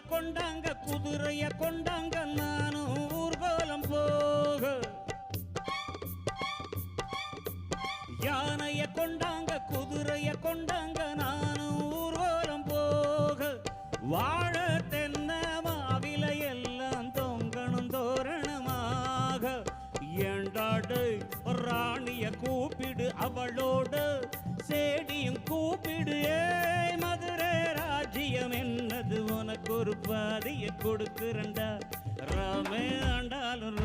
கொண்டாங்க குதிரைய கொண்டாங்க நானும் ஊர்கோலம் போக யானைய கொண்டாங்க குதிரைய கொண்டாங்க நானும் ஊர்கோலம் போக வாழ தென்ன மாவில எல்லாம் தொங்கணும் தோரணமாக ஏண்டாடு ராணிய கூப்பிடு அவளோடு சேடியும் கூப்பிடு மதுரை ராஜ்யம் என்னது உனக்கு ஒரு பாதிய கொடுக்குறண்டா ராமே ஆண்டாலும்